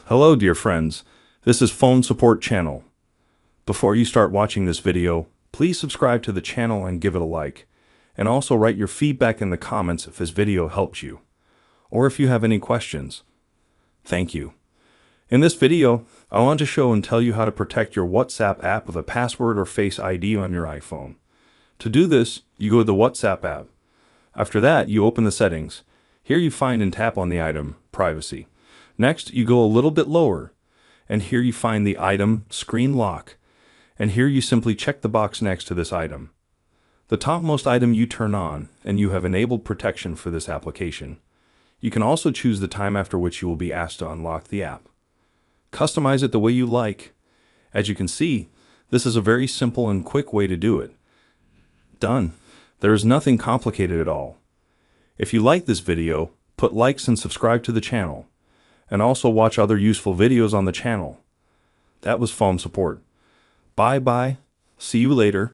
Hello dear friends, this is Phone Support Channel. Before you start watching this video, please subscribe to the channel and give it a like. And also write your feedback in the comments if this video helps you, or if you have any questions. Thank you. In this video, I want to show and tell you how to protect your WhatsApp app with a password or Face ID on your iPhone. To do this, you go to the WhatsApp app. After that, you open the settings. Here you find and tap on the item, Privacy. Next, you go a little bit lower, and here you find the item, Screen Lock. And here you simply check the box next to this item. The topmost item you turn on, and you have enabled protection for this application. You can also choose the time after which you will be asked to unlock the app. Customize it the way you like. As you can see, this is a very simple and quick way to do it. Done. There is nothing complicated at all. If you like this video, put likes and subscribe to the channel. And also watch other useful videos on the channel. That was Phone Support. Bye bye. See you later.